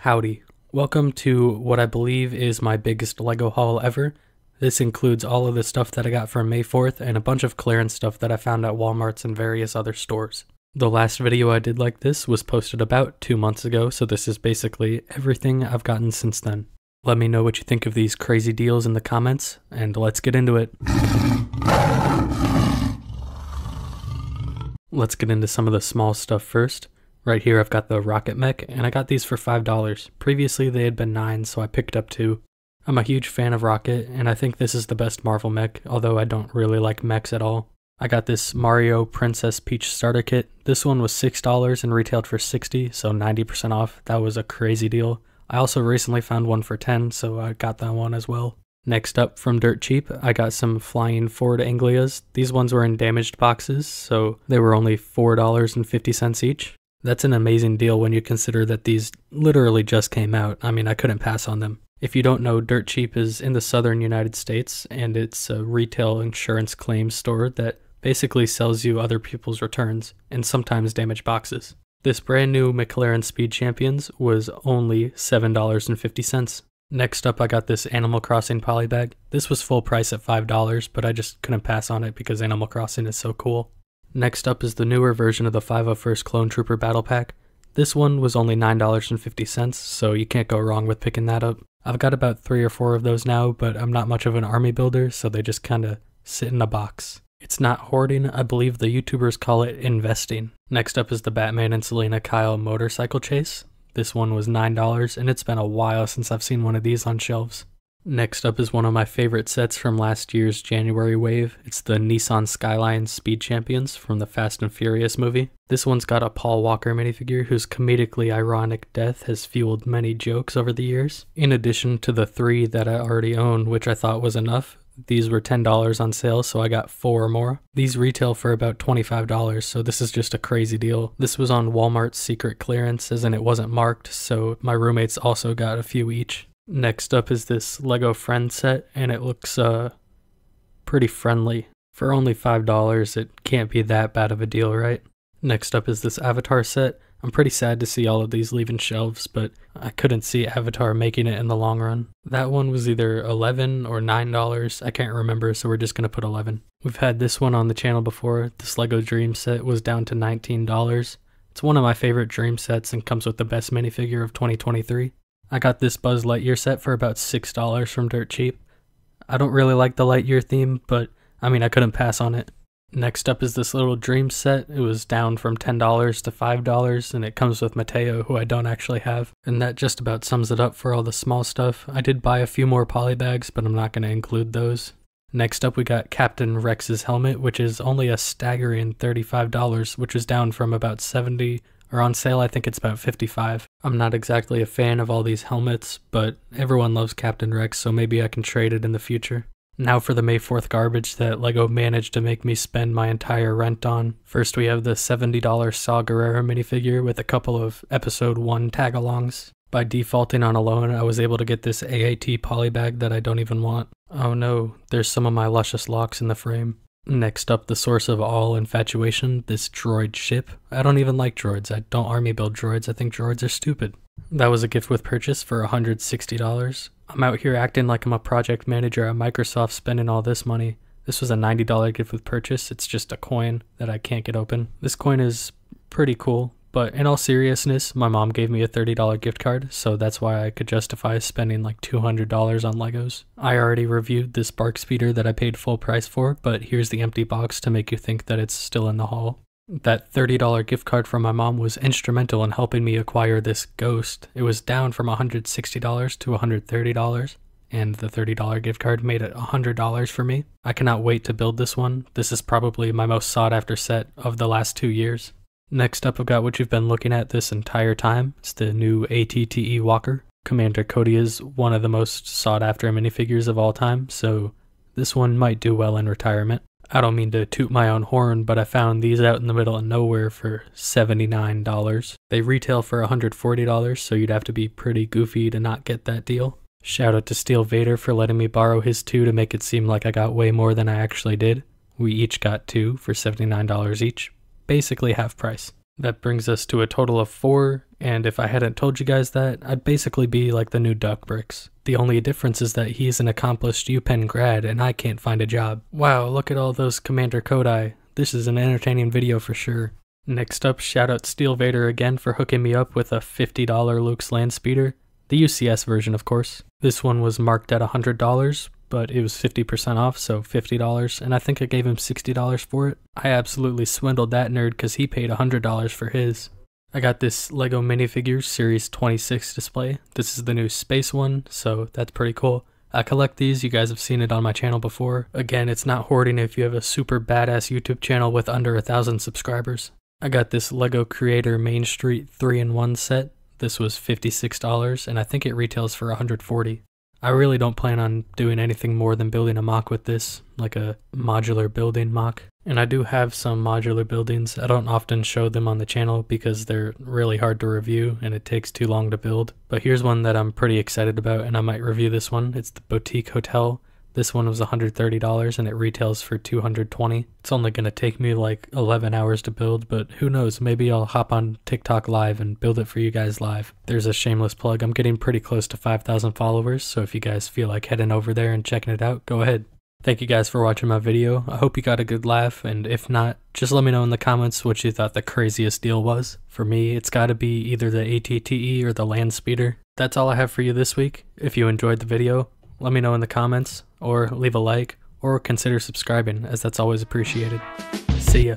Howdy. Welcome to what I believe is my biggest LEGO haul ever. This includes all of the stuff that I got from May 4th and a bunch of clearance stuff that I found at Walmarts and various other stores. The last video I did like this was posted about 2 months ago, so this is basically everything I've gotten since then. Let me know what you think of these crazy deals in the comments, and let's get into it. Let's get into some of the small stuff first. Right here I've got the rocket mech, and I got these for $5. Previously they had been $9, so I picked up 2. I'm a huge fan of Rocket, and I think this is the best Marvel mech, although I don't really like mechs at all. I got this Mario Princess Peach starter kit. This one was $6 and retailed for $60, so 90% off. That was a crazy deal. I also recently found one for $10, so I got that one as well. Next up, from Dirt Cheap, I got some Flying Ford Anglias. These ones were in damaged boxes, so they were only $4.50 each. That's an amazing deal when you consider that these literally just came out. I mean, I couldn't pass on them. If you don't know, Dirt Cheap is in the southern United States, and it's a retail insurance claims store that basically sells you other people's returns, and sometimes damaged boxes. This brand new McLaren Speed Champions was only $7.50. Next up, I got this Animal Crossing polybag. This was full price at $5, but I just couldn't pass on it because Animal Crossing is so cool. Next up is the newer version of the 501st Clone Trooper Battle Pack. This one was only $9.50, so you can't go wrong with picking that up. I've got about 3 or 4 of those now, but I'm not much of an army builder, so they just kinda sit in a box. It's not hoarding, I believe the YouTubers call it investing. Next up is the Batman and Selena Kyle motorcycle chase. This one was $9, and it's been a while since I've seen one of these on shelves. Next up is one of my favorite sets from last year's January wave. It's the Nissan Skyline Speed Champions from the Fast and Furious movie. This one's got a Paul Walker minifigure whose comedically ironic death has fueled many jokes over the years. In addition to the 3 that I already own, which I thought was enough, these were $10 on sale, so I got 4 more. These retail for about $25, so this is just a crazy deal. This was on Walmart's secret clearance, as in it wasn't marked, so my roommates also got a few each. Next up is this Lego Friends set, and it looks pretty friendly. For only $5, it can't be that bad of a deal, right? Next up is this Avatar set. I'm pretty sad to see all of these leaving shelves, but I couldn't see Avatar making it in the long run. That one was either $11 or $9, I can't remember, so we're just gonna put 11. We've had this one on the channel before. This Lego Dream set was down to $19. It's one of my favorite Dream sets and comes with the best minifigure of 2023. I got this Buzz Lightyear set for about $6 from Dirt Cheap. I don't really like the Lightyear theme, but I mean, I couldn't pass on it. Next up is this little Dream set. It was down from $10 to $5, and it comes with Mateo, who I don't actually have. And that just about sums it up for all the small stuff. I did buy a few more polybags, but I'm not going to include those. Next up, we got Captain Rex's helmet, which is only a staggering $35, which is down from about $70, or on sale I think it's about $55. I'm not exactly a fan of all these helmets, but everyone loves Captain Rex, so maybe I can trade it in the future. Now for the May 4th garbage that LEGO managed to make me spend my entire rent on. First we have the $70 Saw Gerrera minifigure with a couple of Episode 1 tag-alongs. By defaulting on a loan, I was able to get this AAT polybag that I don't even want. Oh no, there's some of my luscious locks in the frame. Next up, the source of all infatuation, this droid ship. I don't even like droids. I don't army build droids. I think droids are stupid. That was a gift with purchase for $160. I'm out here acting like I'm a project manager at Microsoft spending all this money. This was a $90 gift with purchase. It's just a coin that I can't get open. This coin is pretty cool, but in all seriousness, my mom gave me a $30 gift card, so that's why I could justify spending like $200 on Legos. I already reviewed this Bark Speeder that I paid full price for, but here's the empty box to make you think that it's still in the haul. That $30 gift card from my mom was instrumental in helping me acquire this Ghost. It was down from $160 to $130, and the $30 gift card made it $100 for me. I cannot wait to build this one. This is probably my most sought after set of the last 2 years. Next up, I've got what you've been looking at this entire time. It's the new ATTE Walker. Commander Cody is one of the most sought after minifigures of all time, so this one might do well in retirement. I don't mean to toot my own horn, but I found these out in the middle of nowhere for $79. They retail for $140, so you'd have to be pretty goofy to not get that deal. Shout out to Steel Vader for letting me borrow his 2 to make it seem like I got way more than I actually did. We each got 2 for $79 each. Basically half price. That brings us to a total of 4, and if I hadn't told you guys that, I'd basically be like the new Duck Bricks. The only difference is that he's an accomplished UPenn grad and I can't find a job. Wow, look at all those Commander Kodai. This is an entertaining video for sure. Next up, shout out Steel Vader again for hooking me up with a $50 Luke's Land Speeder. The UCS version, of course. This one was marked at $100, but it was 50% off, so $50, and I think I gave him $60 for it. I absolutely swindled that nerd because he paid $100 for his. I got this LEGO minifigures Series 26 display. This is the new space one, so that's pretty cool. I collect these, you guys have seen it on my channel before. Again, it's not hoarding if you have a super badass YouTube channel with under 1,000 subscribers. I got this LEGO Creator Main Street 3-in-1 set. This was $56, and I think it retails for $140. I really don't plan on doing anything more than building a mock with this, like a modular building mock. And I do have some modular buildings. I don't often show them on the channel because they're really hard to review and it takes too long to build. But here's one that I'm pretty excited about and I might review this one. It's the Boutique Hotel. This one was $130 and it retails for $220. It's only going to take me like 11 hours to build, but who knows, maybe I'll hop on TikTok live and build it for you guys live. There's a shameless plug. I'm getting pretty close to 5,000 followers, so if you guys feel like heading over there and checking it out, go ahead. Thank you guys for watching my video. I hope you got a good laugh, and if not, just let me know in the comments what you thought the craziest deal was. For me, it's gotta be either the ATTE or the Land Speeder. That's all I have for you this week. If you enjoyed the video, let me know in the comments, or leave a like, or consider subscribing, as that's always appreciated. See ya.